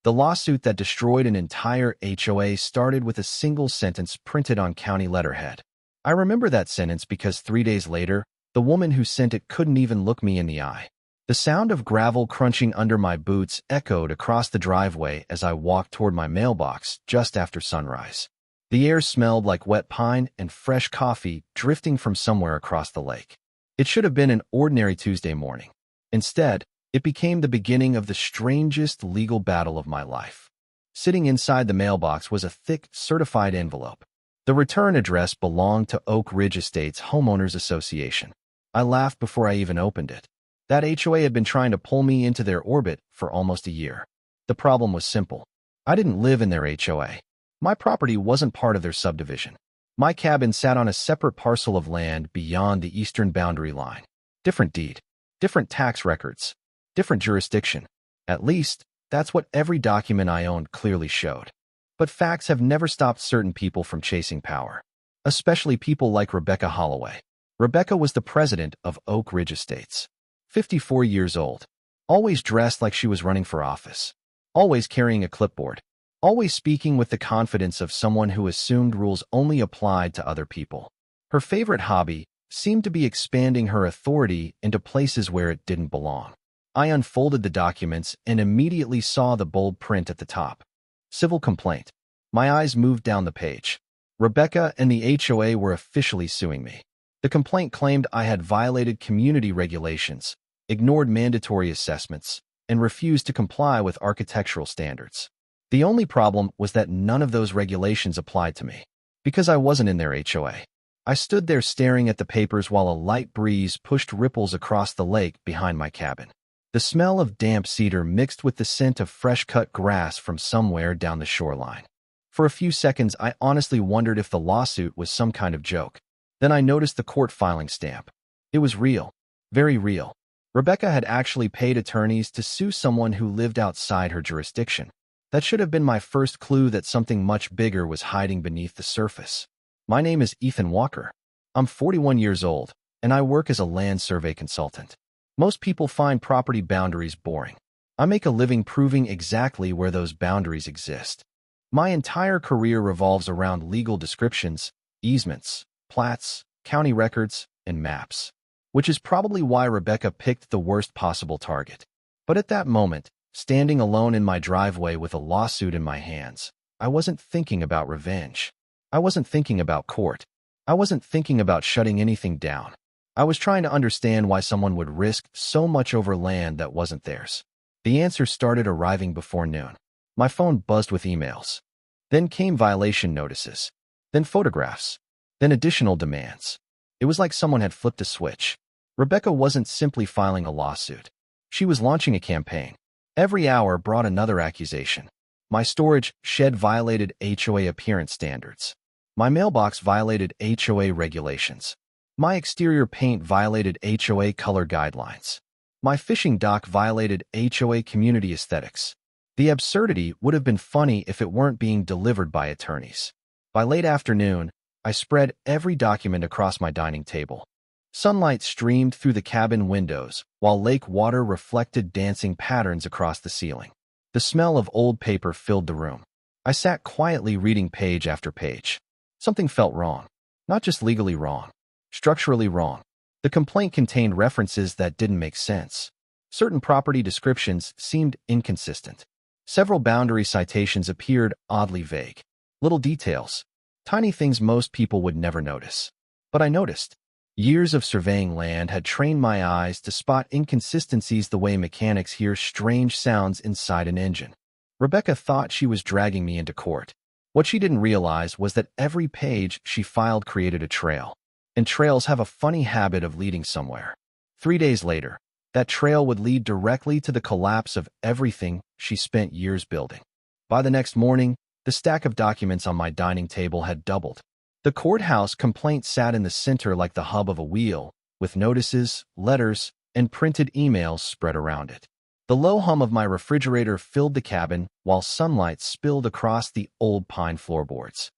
The lawsuit that destroyed an entire HOA started with a single sentence printed on county letterhead. I remember that sentence because 3 days later, the woman who sent it couldn't even look me in the eye. The sound of gravel crunching under my boots echoed across the driveway as I walked toward my mailbox just after sunrise. The air smelled like wet pine and fresh coffee drifting from somewhere across the lake. It should have been an ordinary Tuesday morning. Instead, it became the beginning of the strangest legal battle of my life. Sitting inside the mailbox was a thick, certified envelope. The return address belonged to Oak Ridge Estates Homeowners Association. I laughed before I even opened it. That HOA had been trying to pull me into their orbit for almost a year. The problem was simple. I didn't live in their HOA. My property wasn't part of their subdivision. My cabin sat on a separate parcel of land beyond the eastern boundary line. Different deed, different tax records, different jurisdiction. At least, that's what every document I owned clearly showed. But facts have never stopped certain people from chasing power, especially people like Rebecca Holloway. Rebecca was the president of Oak Ridge Estates. 54 years old, always dressed like she was running for office, always carrying a clipboard, always speaking with the confidence of someone who assumed rules only applied to other people. Her favorite hobby seemed to be expanding her authority into places where it didn't belong. I unfolded the documents and immediately saw the bold print at the top. Civil complaint. My eyes moved down the page. Rebecca and the HOA were officially suing me. The complaint claimed I had violated community regulations, ignored mandatory assessments, and refused to comply with architectural standards. The only problem was that none of those regulations applied to me. Because I wasn't in their HOA. I stood there staring at the papers while a light breeze pushed ripples across the lake behind my cabin. The smell of damp cedar mixed with the scent of fresh-cut grass from somewhere down the shoreline. For a few seconds, I honestly wondered if the lawsuit was some kind of joke. Then I noticed the court filing stamp. It was real. Very real. Rebecca had actually paid attorneys to sue someone who lived outside her jurisdiction. That should have been my first clue that something much bigger was hiding beneath the surface. My name is Ethan Walker. I'm 41 years old, and I work as a land survey consultant. Most people find property boundaries boring. I make a living proving exactly where those boundaries exist. My entire career revolves around legal descriptions, easements, plats, county records, and maps. Which is probably why Rebecca picked the worst possible target. But at that moment, standing alone in my driveway with a lawsuit in my hands, I wasn't thinking about revenge. I wasn't thinking about court. I wasn't thinking about shutting anything down. I was trying to understand why someone would risk so much over land that wasn't theirs. The answer started arriving before noon. My phone buzzed with emails. Then came violation notices. Then photographs. Then additional demands. It was like someone had flipped a switch. Rebecca wasn't simply filing a lawsuit. She was launching a campaign. Every hour brought another accusation. My storage shed violated HOA appearance standards. My mailbox violated HOA regulations. My exterior paint violated HOA color guidelines. My fishing dock violated HOA community aesthetics. The absurdity would have been funny if it weren't being delivered by attorneys. By late afternoon, I spread every document across my dining table. Sunlight streamed through the cabin windows, while lake water reflected dancing patterns across the ceiling. The smell of old paper filled the room. I sat quietly reading page after page. Something felt wrong. Not just legally wrong. Structurally wrong. The complaint contained references that didn't make sense. Certain property descriptions seemed inconsistent. Several boundary citations appeared oddly vague. Little details. Tiny things most people would never notice. But I noticed. Years of surveying land had trained my eyes to spot inconsistencies the way mechanics hear strange sounds inside an engine. Rebecca thought she was dragging me into court. What she didn't realize was that every page she filed created a trail. And trails have a funny habit of leading somewhere. 3 days later, that trail would lead directly to the collapse of everything she spent years building. By the next morning, the stack of documents on my dining table had doubled. The courthouse complaint sat in the center like the hub of a wheel, with notices, letters, and printed emails spread around it. The low hum of my refrigerator filled the cabin while sunlight spilled across the old pine floorboards.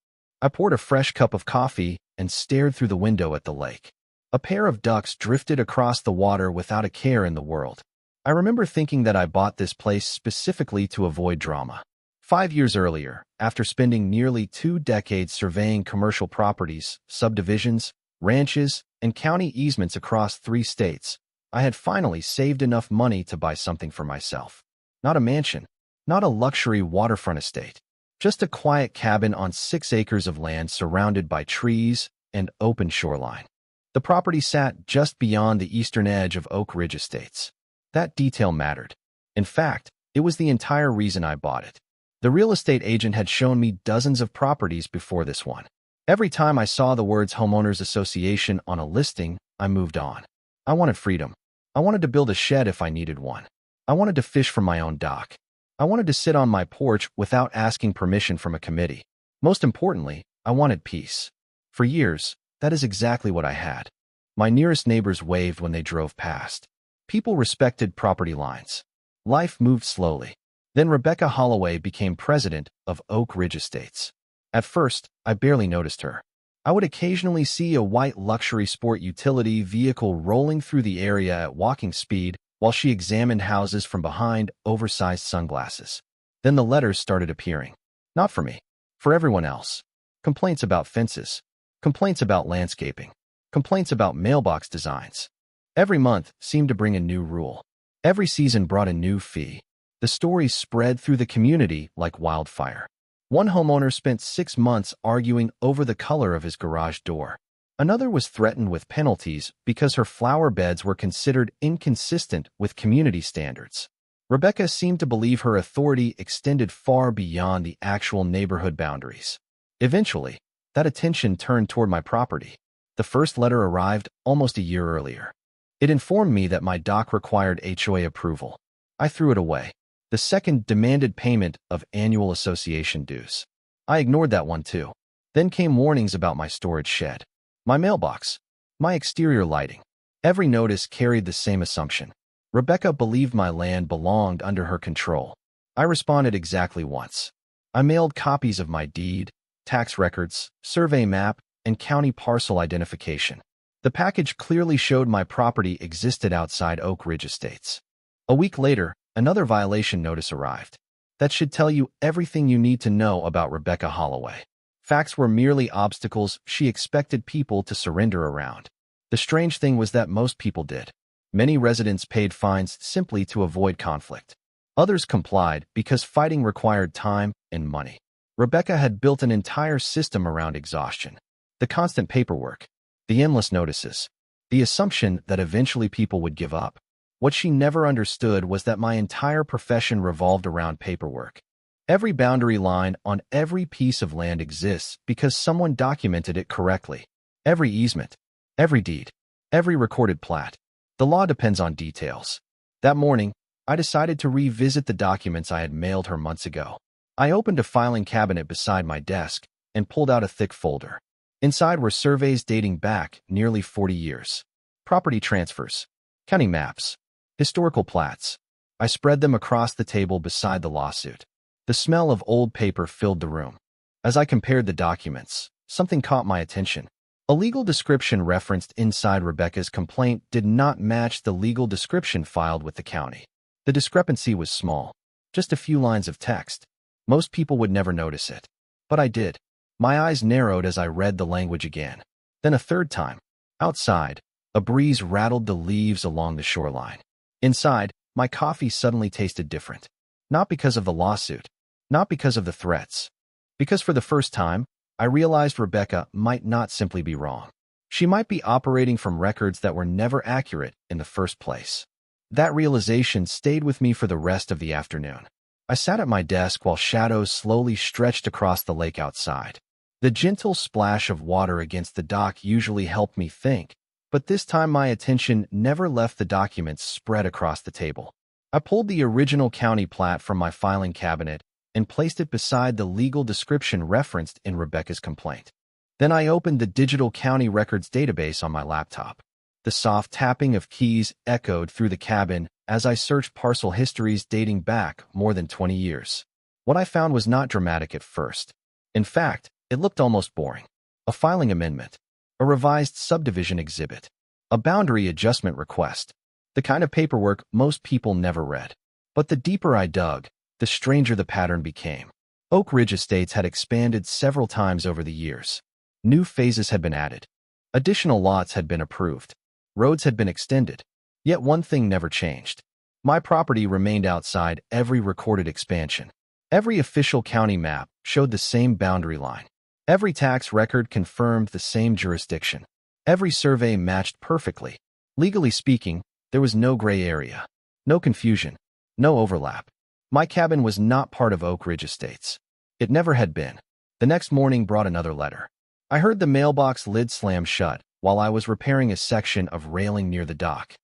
I poured a fresh cup of coffee and stared through the window at the lake. A pair of ducks drifted across the water without a care in the world. I remember thinking that I bought this place specifically to avoid drama. 5 years earlier, after spending nearly 2 decades surveying commercial properties, subdivisions, ranches, and county easements across 3 states, I had finally saved enough money to buy something for myself. Not a mansion, not a luxury waterfront estate, just a quiet cabin on 6 acres of land surrounded by trees and open shoreline. The property sat just beyond the eastern edge of Oak Ridge Estates. That detail mattered. In fact, it was the entire reason I bought it. The real estate agent had shown me dozens of properties before this one. Every time I saw the words Homeowners Association on a listing, I moved on. I wanted freedom. I wanted to build a shed if I needed one. I wanted to fish from my own dock. I wanted to sit on my porch without asking permission from a committee. Most importantly, I wanted peace. For years, that is exactly what I had. My nearest neighbors waved when they drove past. People respected property lines. Life moved slowly. Then Rebecca Holloway became president of Oak Ridge Estates. At first, I barely noticed her. I would occasionally see a white luxury sport utility vehicle rolling through the area at walking speed while she examined houses from behind oversized sunglasses. Then the letters started appearing. Not for me, for everyone else. Complaints about fences. Complaints about landscaping. Complaints about mailbox designs. Every month seemed to bring a new rule. Every season brought a new fee. The stories spread through the community like wildfire. One homeowner spent 6 months arguing over the color of his garage door. Another was threatened with penalties because her flower beds were considered inconsistent with community standards. Rebecca seemed to believe her authority extended far beyond the actual neighborhood boundaries. Eventually, that attention turned toward my property. The first letter arrived almost a year earlier. It informed me that my dock required HOA approval. I threw it away. The second demanded payment of annual association dues. I ignored that one too. Then came warnings about my storage shed, my mailbox, my exterior lighting. Every notice carried the same assumption. Rebecca believed my land belonged under her control. I responded exactly once. I mailed copies of my deed, tax records, survey map, and county parcel identification. The package clearly showed my property existed outside Oak Ridge Estates. A week later, another violation notice arrived. That should tell you everything you need to know about Rebecca Holloway. Facts were merely obstacles she expected people to surrender around. The strange thing was that most people did. Many residents paid fines simply to avoid conflict. Others complied because fighting required time and money. Rebecca had built an entire system around exhaustion. The constant paperwork, the endless notices, the assumption that eventually people would give up. What she never understood was that my entire profession revolved around paperwork. Every boundary line on every piece of land exists because someone documented it correctly. Every easement, every deed, every recorded plat. The law depends on details. That morning, I decided to revisit the documents I had mailed her months ago. I opened a filing cabinet beside my desk and pulled out a thick folder. Inside were surveys dating back nearly 40 years. Property transfers, county maps, historical plats. I spread them across the table beside the lawsuit. The smell of old paper filled the room. As I compared the documents, something caught my attention. A legal description referenced inside Rebecca's complaint did not match the legal description filed with the county. The discrepancy was small, just a few lines of text. Most people would never notice it. But I did. My eyes narrowed as I read the language again. Then a third time. Outside, a breeze rattled the leaves along the shoreline. Inside, my coffee suddenly tasted different. Not because of the lawsuit, not because of the threats. Because for the first time, I realized Rebecca might not simply be wrong. She might be operating from records that were never accurate in the first place. That realization stayed with me for the rest of the afternoon. I sat at my desk while shadows slowly stretched across the lake outside. The gentle splash of water against the dock usually helped me think, but this time my attention never left the documents spread across the table. I pulled the original county plat from my filing cabinet and placed it beside the legal description referenced in Rebecca's complaint. Then I opened the digital county records database on my laptop. The soft tapping of keys echoed through the cabin as I searched parcel histories dating back more than 20 years. What I found was not dramatic at first. In fact, it looked almost boring. A filing amendment, a revised subdivision exhibit, a boundary adjustment request. The kind of paperwork most people never read. But the deeper I dug, the stranger the pattern became. Oak Ridge Estates had expanded several times over the years. New phases had been added. Additional lots had been approved. Roads had been extended. Yet one thing never changed. My property remained outside every recorded expansion. Every official county map showed the same boundary line. Every tax record confirmed the same jurisdiction. Every survey matched perfectly. Legally speaking, there was no gray area, no confusion, no overlap. My cabin was not part of Oak Ridge Estates. It never had been. The next morning brought another letter. I heard the mailbox lid slam shut while I was repairing a section of railing near the dock.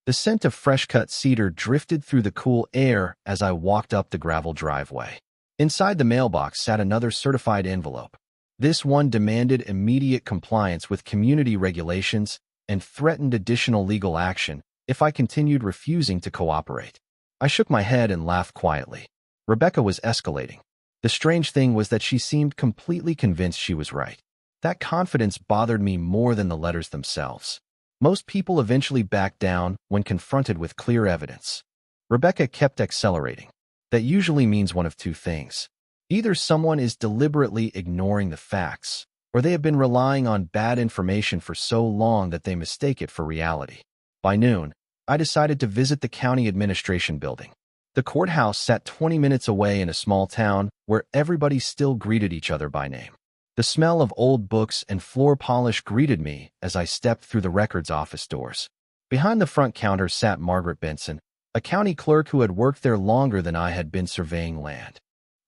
The scent of fresh-cut cedar drifted through the cool air as I walked up the gravel driveway. Inside the mailbox sat another certified envelope. This one demanded immediate compliance with community regulations and threatened additional legal action if I continued refusing to cooperate. I shook my head and laughed quietly. Rebecca was escalating. The strange thing was that she seemed completely convinced she was right. That confidence bothered me more than the letters themselves. Most people eventually backed down when confronted with clear evidence. Rebecca kept accelerating. That usually means one of two things. Either someone is deliberately ignoring the facts, or they have been relying on bad information for so long that they mistake it for reality. By noon, I decided to visit the county administration building. The courthouse sat 20 minutes away in a small town where everybody still greeted each other by name. The smell of old books and floor polish greeted me as I stepped through the records office doors. Behind the front counter sat Margaret Benson, a county clerk who had worked there longer than I had been surveying land.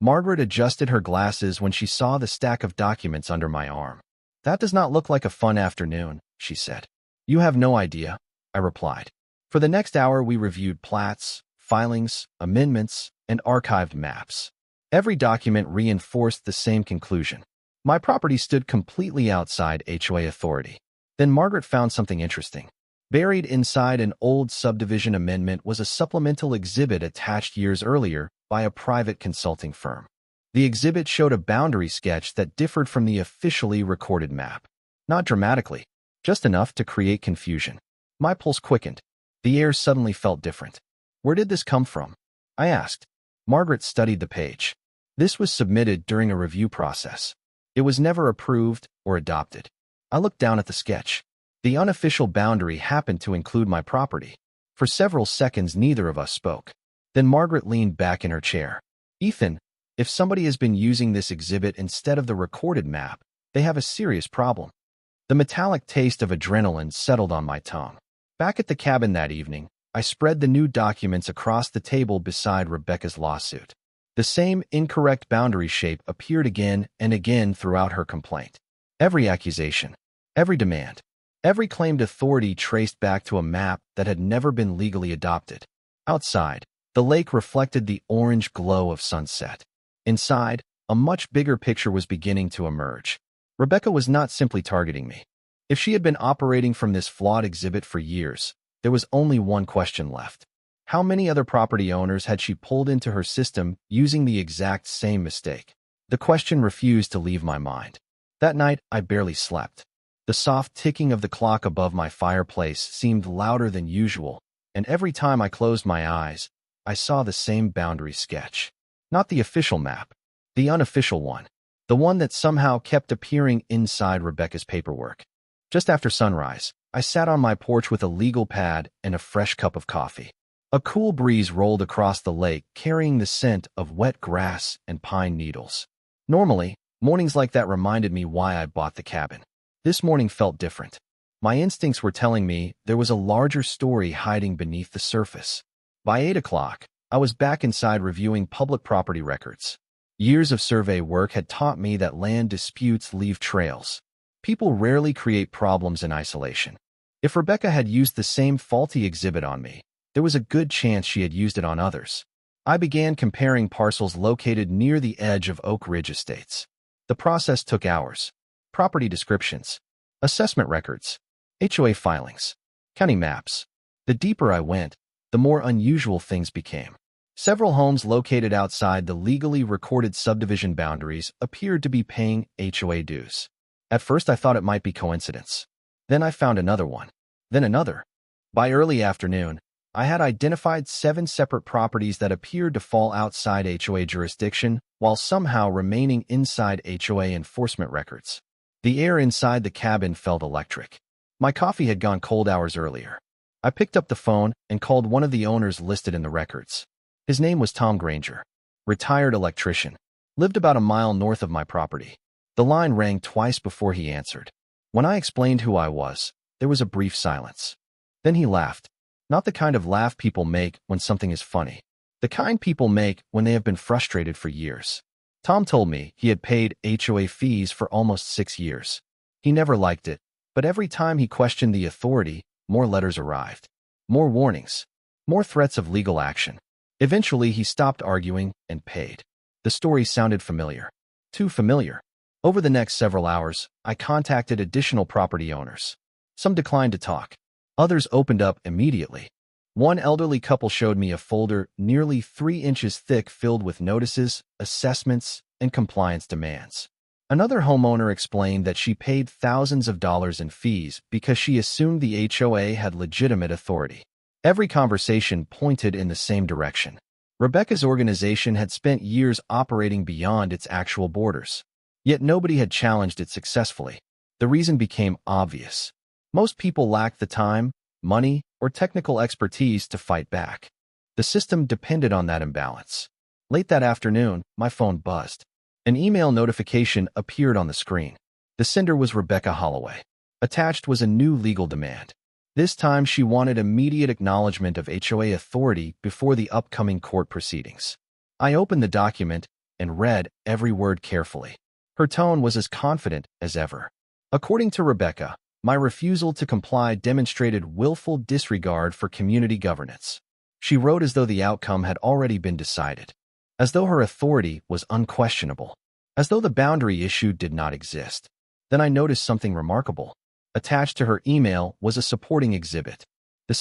Margaret adjusted her glasses when she saw the stack of documents under my arm. "That does not look like a fun afternoon," she said. "You have no idea," I replied. For the next hour, we reviewed plats, filings, amendments, and archived maps. Every document reinforced the same conclusion. My property stood completely outside HOA authority. Then Margaret found something interesting. Buried inside an old subdivision amendment was a supplemental exhibit attached years earlier by a private consulting firm. The exhibit showed a boundary sketch that differed from the officially recorded map. Not dramatically, just enough to create confusion. My pulse quickened. The air suddenly felt different. "Where did this come from?" I asked. Margaret studied the page. "This was submitted during a review process. It was never approved or adopted." I looked down at the sketch. The unofficial boundary happened to include my property. For several seconds, neither of us spoke. Then Margaret leaned back in her chair. "Ethan, if somebody has been using this exhibit instead of the recorded map, they have a serious problem." The metallic taste of adrenaline settled on my tongue. Back at the cabin that evening, I spread the new documents across the table beside Rebecca's lawsuit. The same incorrect boundary shape appeared again and again throughout her complaint. Every accusation, every demand, every claimed authority traced back to a map that had never been legally adopted. Outside, the lake reflected the orange glow of sunset. Inside, a much bigger picture was beginning to emerge. Rebecca was not simply targeting me. If she had been operating from this flawed exhibit for years, there was only one question left. How many other property owners had she pulled into her system using the exact same mistake? The question refused to leave my mind. That night, I barely slept. The soft ticking of the clock above my fireplace seemed louder than usual, and every time I closed my eyes, I saw the same boundary sketch. Not the official map, the unofficial one. The one that somehow kept appearing inside Rebecca's paperwork. Just after sunrise, I sat on my porch with a legal pad and a fresh cup of coffee. A cool breeze rolled across the lake, carrying the scent of wet grass and pine needles. Normally, mornings like that reminded me why I bought the cabin. This morning felt different. My instincts were telling me there was a larger story hiding beneath the surface. By 8 o'clock, I was back inside reviewing public property records. Years of survey work had taught me that land disputes leave trails. People rarely create problems in isolation. If Rebecca had used the same faulty exhibit on me, there was a good chance she had used it on others. I began comparing parcels located near the edge of Oak Ridge Estates. The process took hours. Property descriptions, assessment records, HOA filings, county maps. The deeper I went, the more unusual things became. Several homes located outside the legally recorded subdivision boundaries appeared to be paying HOA dues. At first, I thought it might be coincidence. Then I found another one. Then another. By early afternoon, I had identified 7 separate properties that appeared to fall outside HOA jurisdiction while somehow remaining inside HOA enforcement records. The air inside the cabin felt electric. My coffee had gone cold hours earlier. I picked up the phone and called one of the owners listed in the records. His name was Tom Granger, retired electrician, lived about a mile north of my property. The line rang twice before he answered. When I explained who I was, there was a brief silence. Then he laughed. Not the kind of laugh people make when something is funny. The kind people make when they have been frustrated for years. Tom told me he had paid HOA fees for almost 6 years. He never liked it, but every time he questioned the authority, more letters arrived. More warnings. More threats of legal action. Eventually, he stopped arguing and paid. The story sounded familiar. Too familiar. Over the next several hours, I contacted additional property owners. Some declined to talk. Others opened up immediately. One elderly couple showed me a folder nearly 3 inches thick filled with notices, assessments, and compliance demands. Another homeowner explained that she paid thousands of dollars in fees because she assumed the HOA had legitimate authority. Every conversation pointed in the same direction. Rebecca's organization had spent years operating beyond its actual borders. Yet nobody had challenged it successfully. The reason became obvious. Most people lacked the time, money, or technical expertise to fight back. The system depended on that imbalance. Late that afternoon, my phone buzzed. An email notification appeared on the screen. The sender was Rebecca Holloway. Attached was a new legal demand. This time she wanted immediate acknowledgement of HOA authority before the upcoming court proceedings. I opened the document and read every word carefully. Her tone was as confident as ever. According to Rebecca, my refusal to comply demonstrated willful disregard for community governance. She wrote as though the outcome had already been decided, as though her authority was unquestionable, as though the boundary issue did not exist. Then I noticed something remarkable. Attached to her email was a supporting exhibit. The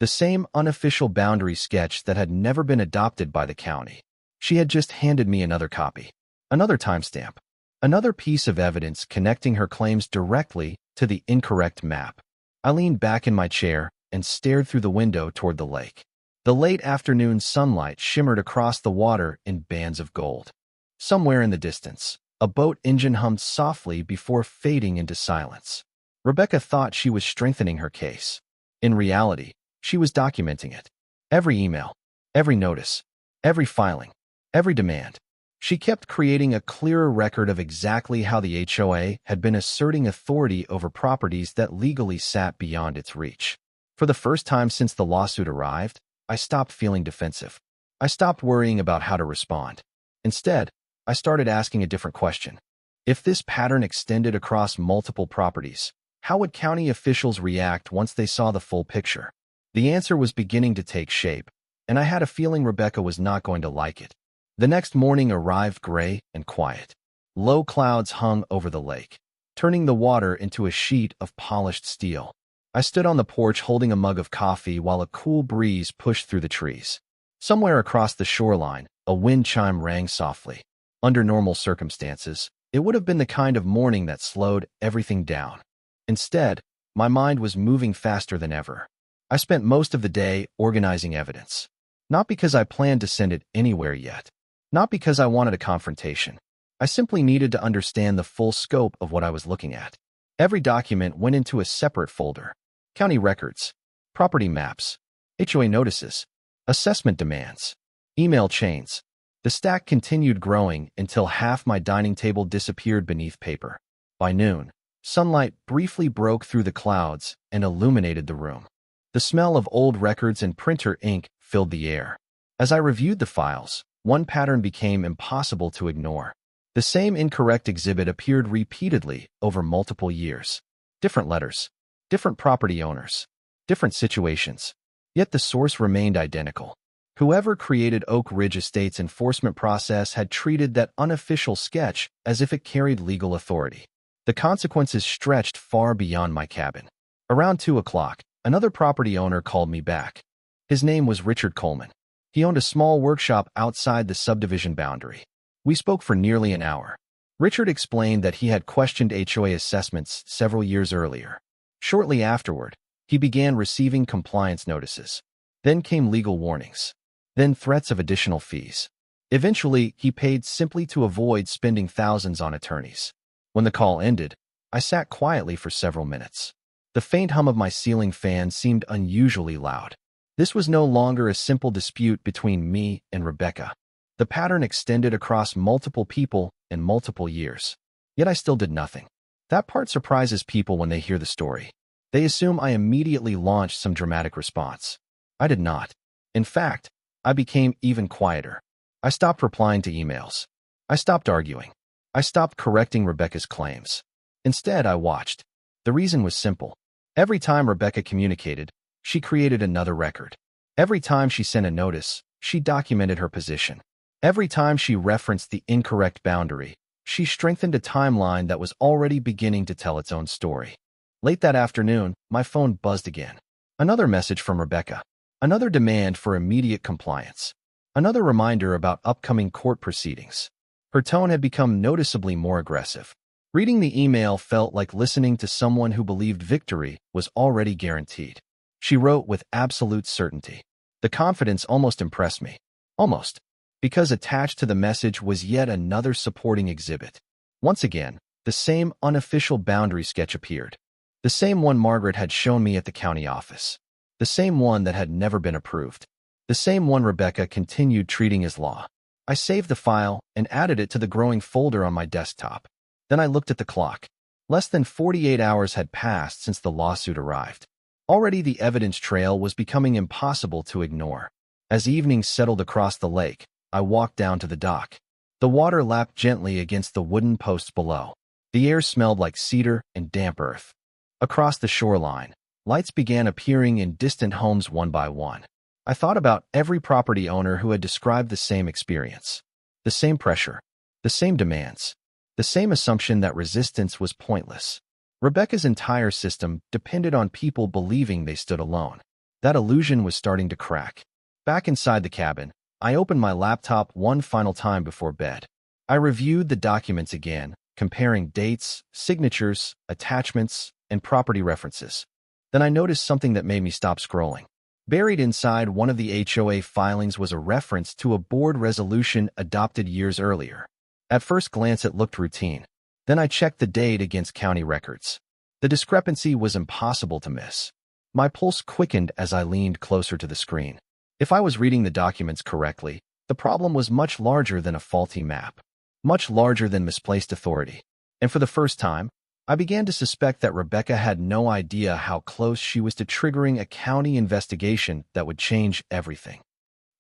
same unofficial boundary sketch that had never been adopted by the county. She had just handed me another copy, another timestamp, another piece of evidence connecting her claims directly to the incorrect map. I leaned back in my chair and stared through the window toward the lake. The late afternoon sunlight shimmered across the water in bands of gold. Somewhere in the distance, a boat engine hummed softly before fading into silence. Rebecca thought she was strengthening her case. In reality, she was documenting it. Every email, every notice, every filing, every demand. She kept creating a clearer record of exactly how the HOA had been asserting authority over properties that legally sat beyond its reach. For the first time since the lawsuit arrived, I stopped feeling defensive. I stopped worrying about how to respond. Instead, I started asking a different question. If this pattern extended across multiple properties, how would county officials react once they saw the full picture? The answer was beginning to take shape, and I had a feeling Rebecca was not going to like it. The next morning arrived gray and quiet. Low clouds hung over the lake, turning the water into a sheet of polished steel. I stood on the porch holding a mug of coffee while a cool breeze pushed through the trees. Somewhere across the shoreline, a wind chime rang softly. Under normal circumstances, it would have been the kind of morning that slowed everything down. Instead, my mind was moving faster than ever. I spent most of the day organizing evidence. Not because I planned to send it anywhere yet. Not because I wanted a confrontation. I simply needed to understand the full scope of what I was looking at. Every document went into a separate folder. County records, property maps, HOA notices, assessment demands, email chains. The stack continued growing until half my dining table disappeared beneath paper. By noon, sunlight briefly broke through the clouds and illuminated the room. The smell of old records and printer ink filled the air. As I reviewed the files, one pattern became impossible to ignore. The same incorrect exhibit appeared repeatedly over multiple years. Different letters, different property owners, different situations. Yet the source remained identical. Whoever created Oak Ridge Estate's enforcement process had treated that unofficial sketch as if it carried legal authority. The consequences stretched far beyond my cabin. Around 2 o'clock, another property owner called me back. His name was Richard Coleman. He owned a small workshop outside the subdivision boundary. We spoke for nearly an hour. Richard explained that he had questioned HOA assessments several years earlier. Shortly afterward, He began receiving compliance notices. Then came legal warnings. Then threats of additional fees. Eventually, he paid simply to avoid spending thousands on attorneys. When the call ended, I sat quietly for several minutes. The faint hum of my ceiling fan seemed unusually loud. This was no longer a simple dispute between me and Rebecca. The pattern extended across multiple people and multiple years. Yet I still did nothing. That part surprises people when they hear the story. They assume I immediately launched some dramatic response. I did not. In fact, I became even quieter. I stopped replying to emails. I stopped arguing. I stopped correcting Rebecca's claims. Instead, I watched. The reason was simple. Every time Rebecca communicated, she created another record. Every time she sent a notice, she documented her position. Every time she referenced the incorrect boundary, she strengthened a timeline that was already beginning to tell its own story. Late that afternoon, my phone buzzed again. Another message from Rebecca. Another demand for immediate compliance. Another reminder about upcoming court proceedings. Her tone had become noticeably more aggressive. Reading the email felt like listening to someone who believed victory was already guaranteed. She wrote with absolute certainty. The confidence almost impressed me. Almost. Because attached to the message was yet another supporting exhibit. Once again, the same unofficial boundary sketch appeared. The same one Margaret had shown me at the county office. The same one that had never been approved. The same one Rebecca continued treating as law. I saved the file and added it to the growing folder on my desktop. Then I looked at the clock. Less than 48 hours had passed since the lawsuit arrived. Already the evidence trail was becoming impossible to ignore. As evening settled across the lake, I walked down to the dock. The water lapped gently against the wooden posts below. The air smelled like cedar and damp earth. Across the shoreline, lights began appearing in distant homes one by one. I thought about every property owner who had described the same experience. The same pressure. The same demands. The same assumption that resistance was pointless. Rebecca's entire system depended on people believing they stood alone. That illusion was starting to crack. Back inside the cabin, I opened my laptop one final time before bed. I reviewed the documents again, comparing dates, signatures, attachments, and property references. Then I noticed something that made me stop scrolling. Buried inside one of the HOA filings was a reference to a board resolution adopted years earlier. At first glance, it looked routine. Then I checked the date against county records. The discrepancy was impossible to miss. My pulse quickened as I leaned closer to the screen. If I was reading the documents correctly, the problem was much larger than a faulty map, much larger than misplaced authority. And for the first time, I began to suspect that Rebecca had no idea how close she was to triggering a county investigation that would change everything.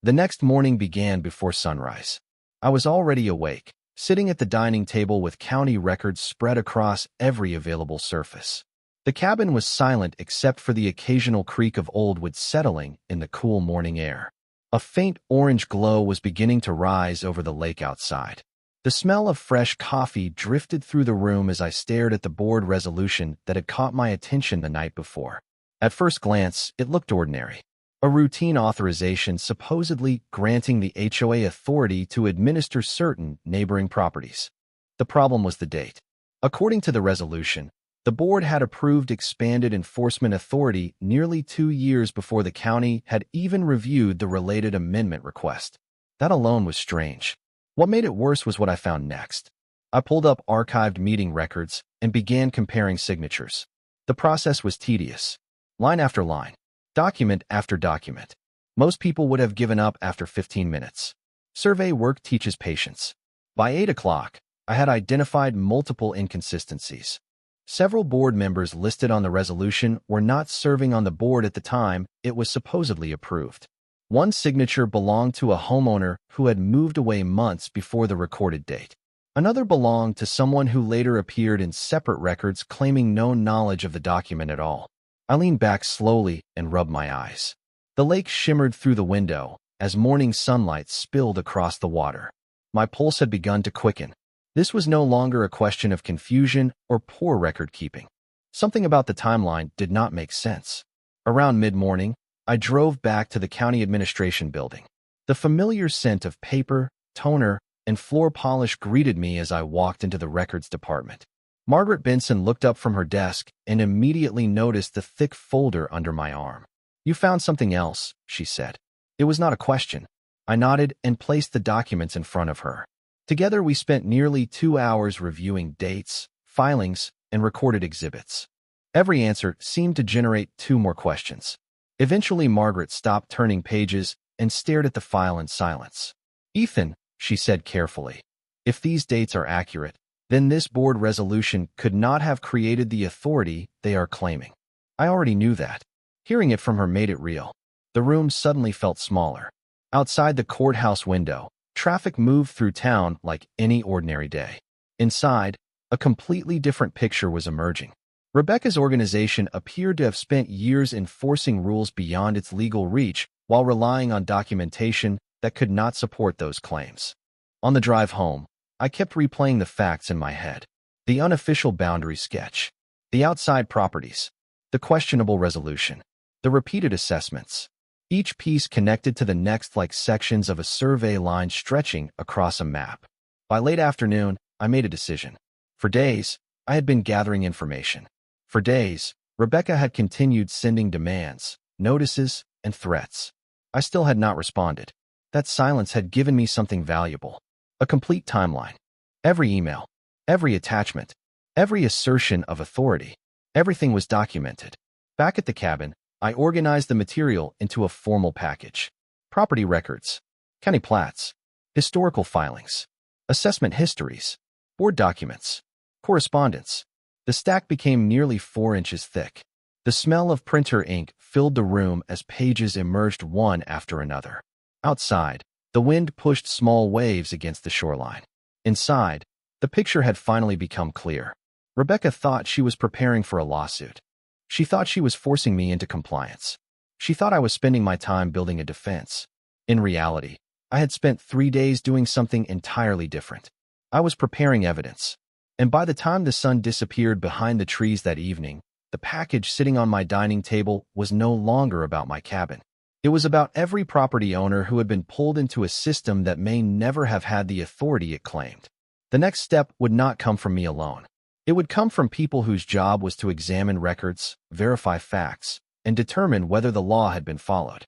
The next morning began before sunrise. I was already awake, sitting at the dining table with county records spread across every available surface. The cabin was silent except for the occasional creak of old wood settling in the cool morning air. A faint orange glow was beginning to rise over the lake outside. The smell of fresh coffee drifted through the room as I stared at the board resolution that had caught my attention the night before. At first glance, it looked ordinary. A routine authorization supposedly granting the HOA authority to administer certain neighboring properties. The problem was the date. According to the resolution, the board had approved expanded enforcement authority nearly 2 years before the county had even reviewed the related amendment request. That alone was strange. What made it worse was what I found next. I pulled up archived meeting records and began comparing signatures. The process was tedious. Line after line, document after document. Most people would have given up after 15 minutes. Survey work teaches patience. By 8 o'clock, I had identified multiple inconsistencies. Several board members listed on the resolution were not serving on the board at the time it was supposedly approved. One signature belonged to a homeowner who had moved away months before the recorded date. Another belonged to someone who later appeared in separate records claiming no knowledge of the document at all. I leaned back slowly and rubbed my eyes. The lake shimmered through the window as morning sunlight spilled across the water. My pulse had begun to quicken. This was no longer a question of confusion or poor record-keeping. Something about the timeline did not make sense. Around mid-morning, I drove back to the county administration building. The familiar scent of paper, toner, and floor polish greeted me as I walked into the records department. Margaret Benson looked up from her desk and immediately noticed the thick folder under my arm. "You found something else," she said. It was not a question. I nodded and placed the documents in front of her. Together, we spent nearly 2 hours reviewing dates, filings, and recorded exhibits. Every answer seemed to generate 2 more questions. Eventually, Margaret stopped turning pages and stared at the file in silence. "Ethan," she said carefully, "if these dates are accurate, then this board resolution could not have created the authority they are claiming." I already knew that. Hearing it from her made it real. The room suddenly felt smaller. Outside the courthouse window, traffic moved through town like any ordinary day. Inside, a completely different picture was emerging. Rebecca's organization appeared to have spent years enforcing rules beyond its legal reach while relying on documentation that could not support those claims. On the drive home, I kept replaying the facts in my head. The unofficial boundary sketch, the outside properties, the questionable resolution, the repeated assessments. Each piece connected to the next like sections of a survey line stretching across a map. By late afternoon, I made a decision. For days, I had been gathering information. For days, Rebecca had continued sending demands, notices, and threats. I still had not responded. That silence had given me something valuable. A complete timeline. Every email, every attachment, every assertion of authority. Everything was documented. Back at the cabin, I organized the material into a formal package. Property records, county plats, historical filings, assessment histories, board documents, correspondence. The stack became nearly 4 inches thick. The smell of printer ink filled the room as pages emerged one after another. Outside, the wind pushed small waves against the shoreline. Inside, the picture had finally become clear. Rebecca thought she was preparing for a lawsuit. She thought she was forcing me into compliance. She thought I was spending my time building a defense. In reality, I had spent 3 days doing something entirely different. I was preparing evidence. And by the time the sun disappeared behind the trees that evening, the package sitting on my dining table was no longer about my cabin. It was about every property owner who had been pulled into a system that may never have had the authority it claimed. The next step would not come from me alone. It would come from people whose job was to examine records, verify facts, and determine whether the law had been followed.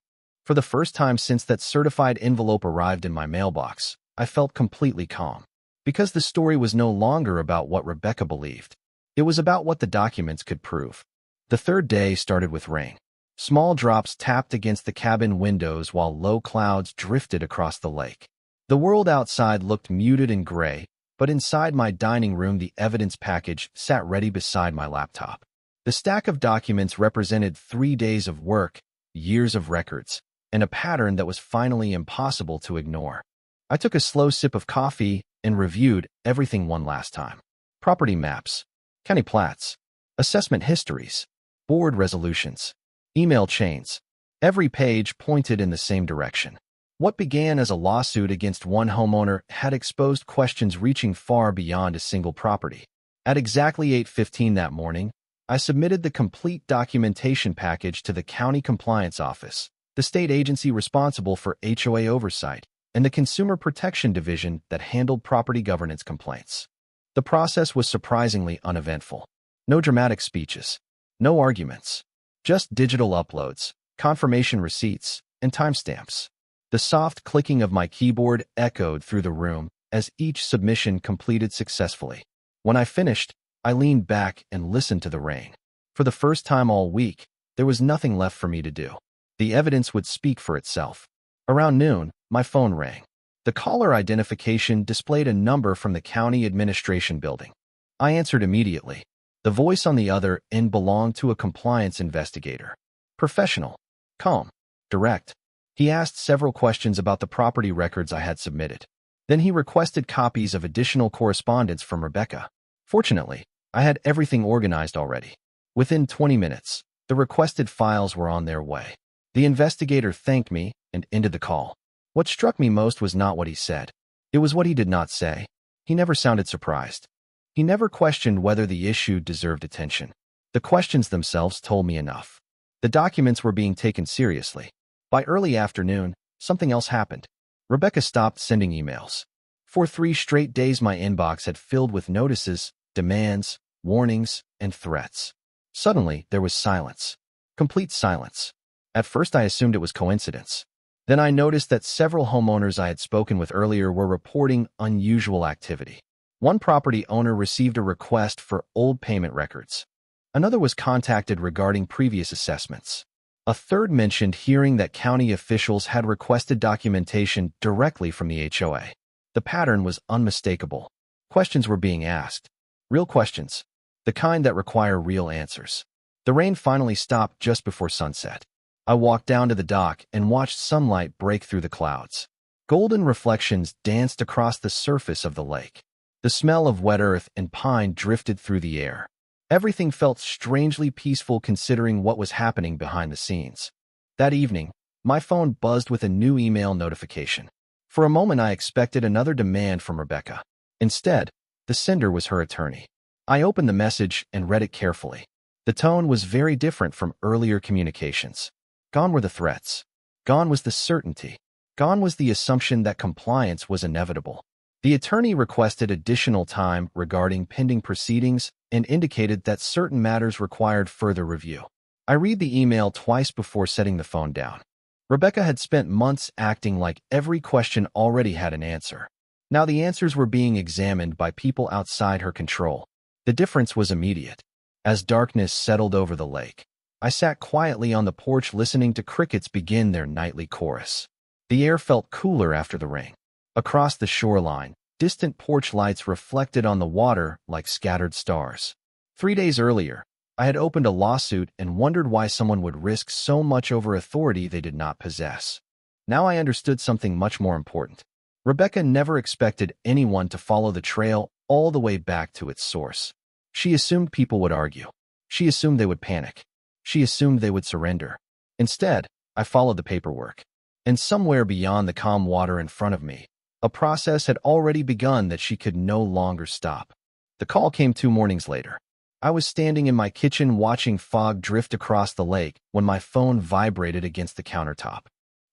For the first time since that certified envelope arrived in my mailbox, I felt completely calm. Because the story was no longer about what Rebecca believed. It was about what the documents could prove. The third day started with rain. Small drops tapped against the cabin windows while low clouds drifted across the lake. The world outside looked muted and gray, but inside my dining room the evidence package sat ready beside my laptop. The stack of documents represented 3 days of work, years of records, and a pattern that was finally impossible to ignore. I took a slow sip of coffee and reviewed everything one last time. Property maps, county plats, assessment histories, board resolutions, email chains. Every page pointed in the same direction. What began as a lawsuit against one homeowner had exposed questions reaching far beyond a single property. At exactly 8:15 that morning, I submitted the complete documentation package to the County Compliance Office, the state agency responsible for HOA oversight, and the Consumer Protection Division that handled property governance complaints. The process was surprisingly uneventful. No dramatic speeches, no arguments, just digital uploads, confirmation receipts, and timestamps. The soft clicking of my keyboard echoed through the room as each submission completed successfully. When I finished, I leaned back and listened to the rain. For the first time all week, there was nothing left for me to do. The evidence would speak for itself. Around noon, my phone rang. The caller identification displayed a number from the county administration building. I answered immediately. The voice on the other end belonged to a compliance investigator. Professional, calm, direct. He asked several questions about the property records I had submitted. Then he requested copies of additional correspondence from Rebecca. Fortunately, I had everything organized already. Within 20 minutes, the requested files were on their way. The investigator thanked me and ended the call. What struck me most was not what he said. It was what he did not say. He never sounded surprised. He never questioned whether the issue deserved attention. The questions themselves told me enough. The documents were being taken seriously. By early afternoon, something else happened. Rebecca stopped sending emails. For 3 straight days my inbox had filled with notices, demands, warnings, and threats. Suddenly, there was silence. Complete silence. At first, I assumed it was coincidence. Then I noticed that several homeowners I had spoken with earlier were reporting unusual activity. One property owner received a request for old payment records. Another was contacted regarding previous assessments. A third mentioned hearing that county officials had requested documentation directly from the HOA. The pattern was unmistakable. Questions were being asked. Real questions. The kind that require real answers. The rain finally stopped just before sunset. I walked down to the dock and watched sunlight break through the clouds. Golden reflections danced across the surface of the lake. The smell of wet earth and pine drifted through the air. Everything felt strangely peaceful considering what was happening behind the scenes. That evening, my phone buzzed with a new email notification. For a moment, I expected another demand from Rebecca. Instead, the sender was her attorney. I opened the message and read it carefully. The tone was very different from earlier communications. Gone were the threats. Gone was the certainty. Gone was the assumption that compliance was inevitable. The attorney requested additional time regarding pending proceedings and indicated that certain matters required further review. I read the email twice before setting the phone down. Rebecca had spent months acting like every question already had an answer. Now the answers were being examined by people outside her control. The difference was immediate. As darkness settled over the lake, I sat quietly on the porch listening to crickets begin their nightly chorus. The air felt cooler after the rain. Across the shoreline, distant porch lights reflected on the water like scattered stars. 3 days earlier, I had opened a lawsuit and wondered why someone would risk so much over authority they did not possess. Now I understood something much more important. Rebecca never expected anyone to follow the trail all the way back to its source. She assumed people would argue. She assumed they would panic. She assumed they would surrender. Instead, I followed the paperwork. And somewhere beyond the calm water in front of me, a process had already begun that she could no longer stop. The call came 2 mornings later. I was standing in my kitchen watching fog drift across the lake when my phone vibrated against the countertop.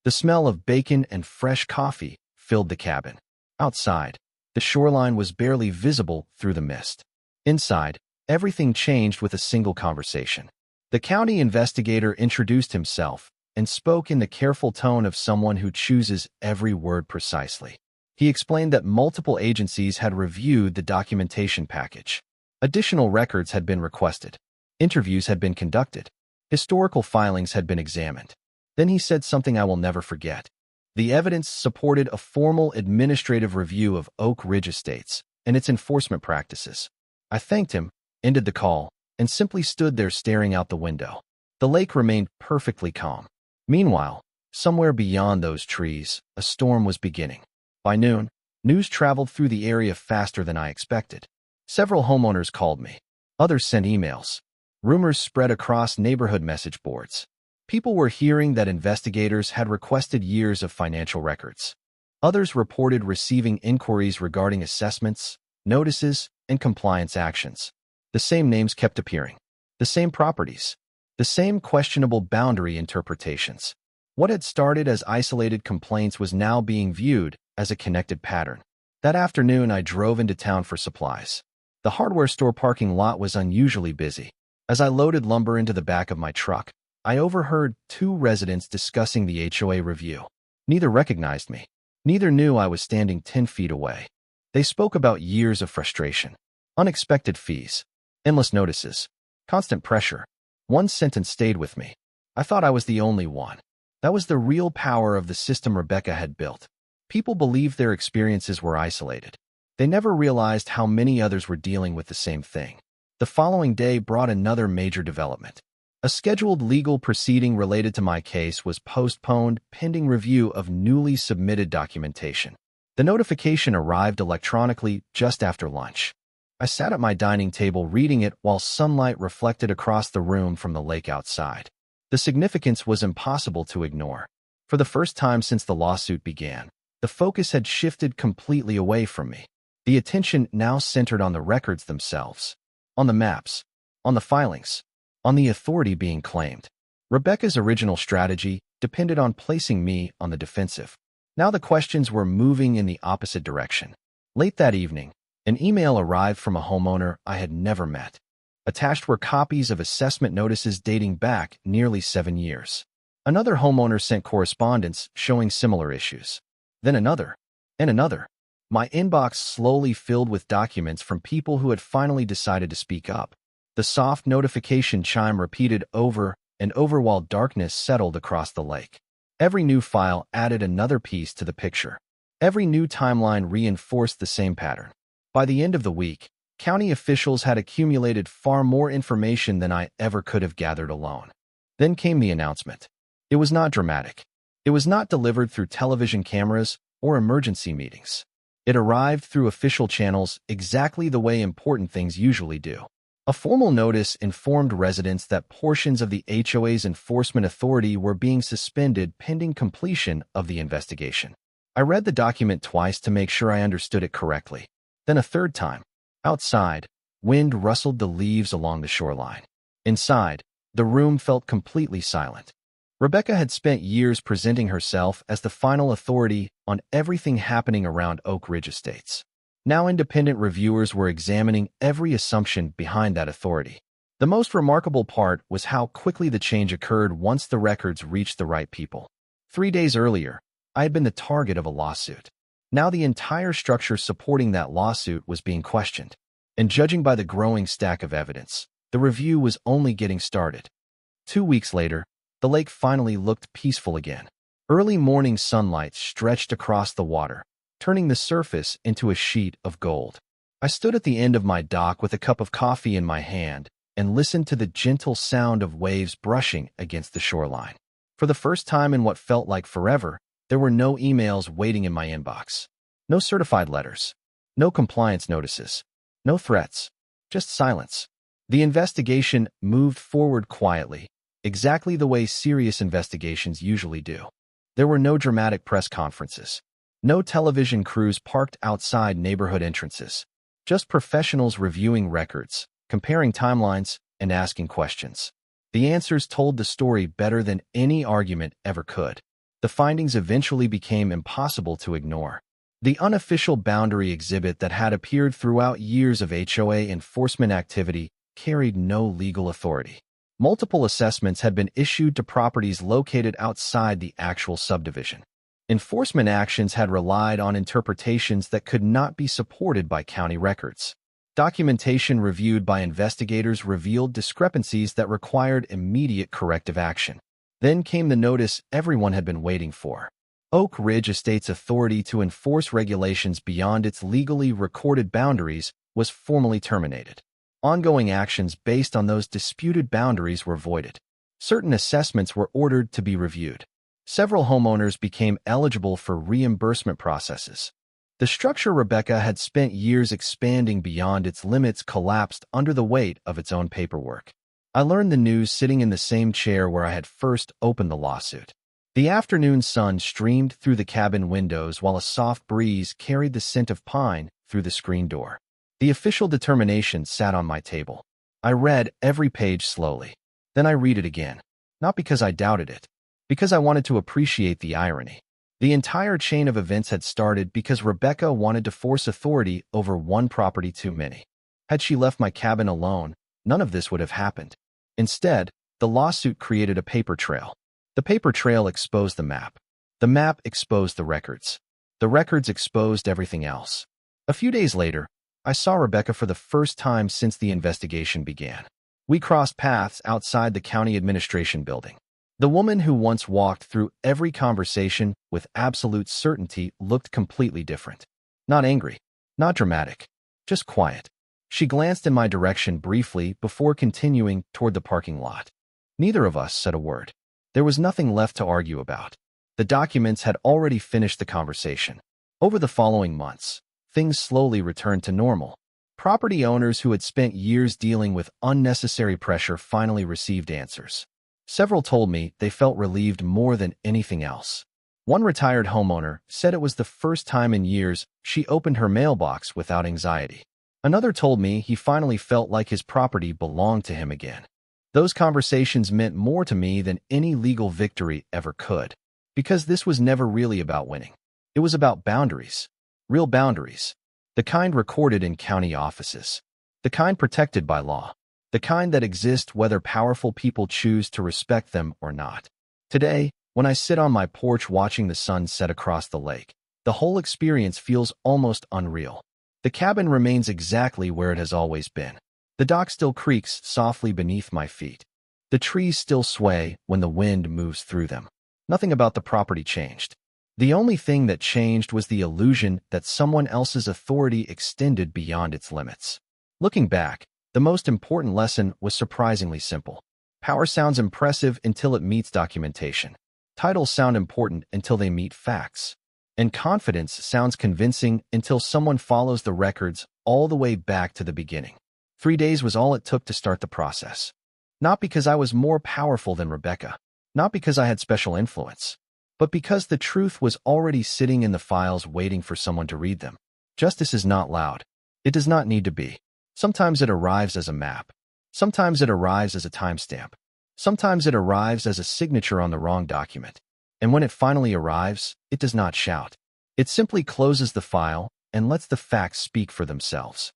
The smell of bacon and fresh coffee filled the cabin. Outside, the shoreline was barely visible through the mist. Inside, everything changed with a single conversation. The county investigator introduced himself and spoke in the careful tone of someone who chooses every word precisely. He explained that multiple agencies had reviewed the documentation package. Additional records had been requested. Interviews had been conducted. Historical filings had been examined. Then he said something I will never forget. The evidence supported a formal administrative review of Oak Ridge Estates and its enforcement practices. I thanked him, ended the call, and simply stood there staring out the window. The lake remained perfectly calm. Meanwhile, somewhere beyond those trees, a storm was beginning. By noon, news traveled through the area faster than I expected. Several homeowners called me. Others sent emails. Rumors spread across neighborhood message boards. People were hearing that investigators had requested years of financial records. Others reported receiving inquiries regarding assessments, notices, and compliance actions. The same names kept appearing. The same properties. The same questionable boundary interpretations. What had started as isolated complaints was now being viewed as a connected pattern. That afternoon, I drove into town for supplies. The hardware store parking lot was unusually busy. As I loaded lumber into the back of my truck, I overheard 2 residents discussing the HOA review. Neither recognized me. Neither knew I was standing 10 feet away. They spoke about years of frustration, unexpected fees, endless notices, constant pressure. One sentence stayed with me. I thought I was the only one. That was the real power of the system Rebecca had built. People believed their experiences were isolated. They never realized how many others were dealing with the same thing. The following day brought another major development. A scheduled legal proceeding related to my case was postponed pending review of newly submitted documentation. The notification arrived electronically just after lunch. I sat at my dining table reading it while sunlight reflected across the room from the lake outside. The significance was impossible to ignore. For the first time since the lawsuit began, the focus had shifted completely away from me. The attention now centered on the records themselves, on the maps, on the filings, on the authority being claimed. Rebecca's original strategy depended on placing me on the defensive. Now the questions were moving in the opposite direction. Late that evening, An email arrived from a homeowner I had never met. Attached were copies of assessment notices dating back nearly 7 years. Another homeowner sent correspondence showing similar issues. Then another, and another. My inbox slowly filled with documents from people who had finally decided to speak up. The soft notification chime repeated over and over while darkness settled across the lake. Every new file added another piece to the picture. Every new timeline reinforced the same pattern. By the end of the week, county officials had accumulated far more information than I ever could have gathered alone. Then came the announcement. It was not dramatic. It was not delivered through television cameras or emergency meetings. It arrived through official channels exactly the way important things usually do. A formal notice informed residents that portions of the HOA's enforcement authority were being suspended pending completion of the investigation. I read the document twice to make sure I understood it correctly. Then a third time. Outside, wind rustled the leaves along the shoreline. Inside, the room felt completely silent. Rebecca had spent years presenting herself as the final authority on everything happening around Oak Ridge Estates. Now independent reviewers were examining every assumption behind that authority. The most remarkable part was how quickly the change occurred once the records reached the right people. 3 days earlier, I had been the target of a lawsuit. Now the entire structure supporting that lawsuit was being questioned. And judging by the growing stack of evidence, the review was only getting started. 2 weeks later, the lake finally looked peaceful again. Early morning sunlight stretched across the water, turning the surface into a sheet of gold. I stood at the end of my dock with a cup of coffee in my hand and listened to the gentle sound of waves brushing against the shoreline. For the first time in what felt like forever, there were no emails waiting in my inbox. No certified letters. No compliance notices. No threats. Just silence. The investigation moved forward quietly, exactly the way serious investigations usually do. There were no dramatic press conferences. No television crews parked outside neighborhood entrances. Just professionals reviewing records, comparing timelines, and asking questions. The answers told the story better than any argument ever could. The findings eventually became impossible to ignore. The unofficial boundary exhibit that had appeared throughout years of HOA enforcement activity carried no legal authority. Multiple assessments had been issued to properties located outside the actual subdivision. Enforcement actions had relied on interpretations that could not be supported by county records. Documentation reviewed by investigators revealed discrepancies that required immediate corrective action. Then came the notice everyone had been waiting for. Oak Ridge Estates' authority to enforce regulations beyond its legally recorded boundaries was formally terminated. Ongoing actions based on those disputed boundaries were voided. Certain assessments were ordered to be reviewed. Several homeowners became eligible for reimbursement processes. The structure Rebecca had spent years expanding beyond its limits collapsed under the weight of its own paperwork. I learned the news sitting in the same chair where I had first opened the lawsuit. The afternoon sun streamed through the cabin windows while a soft breeze carried the scent of pine through the screen door. The official determination sat on my table. I read every page slowly. Then I read it again. Not because I doubted it. Because I wanted to appreciate the irony. The entire chain of events had started because Rebecca wanted to force authority over one property too many. Had she left my cabin alone, none of this would have happened. Instead, the lawsuit created a paper trail. The paper trail exposed the map. The map exposed the records. The records exposed everything else. A few days later, I saw Rebecca for the first time since the investigation began. We crossed paths outside the county administration building. The woman who once walked through every conversation with absolute certainty looked completely different. Not angry, not dramatic, just quiet. She glanced in my direction briefly before continuing toward the parking lot. Neither of us said a word. There was nothing left to argue about. The documents had already finished the conversation. Over the following months, things slowly returned to normal. Property owners who had spent years dealing with unnecessary pressure finally received answers. Several told me they felt relieved more than anything else. One retired homeowner said it was the first time in years she opened her mailbox without anxiety. Another told me he finally felt like his property belonged to him again. Those conversations meant more to me than any legal victory ever could, because this was never really about winning. It was about boundaries. Real boundaries. The kind recorded in county offices. The kind protected by law. The kind that exist whether powerful people choose to respect them or not. Today, when I sit on my porch watching the sun set across the lake, the whole experience feels almost unreal. The cabin remains exactly where it has always been. The dock still creaks softly beneath my feet. The trees still sway when the wind moves through them. Nothing about the property changed. The only thing that changed was the illusion that someone else's authority extended beyond its limits. Looking back, the most important lesson was surprisingly simple. Power sounds impressive until it meets documentation. Titles sound important until they meet facts. And confidence sounds convincing until someone follows the records all the way back to the beginning. 3 days was all it took to start the process. Not because I was more powerful than Rebecca, not because I had special influence, but because the truth was already sitting in the files waiting for someone to read them. Justice is not loud. It does not need to be. Sometimes it arrives as a map. Sometimes it arrives as a timestamp. Sometimes it arrives as a signature on the wrong document. And when it finally arrives, it does not shout. It simply closes the file and lets the facts speak for themselves.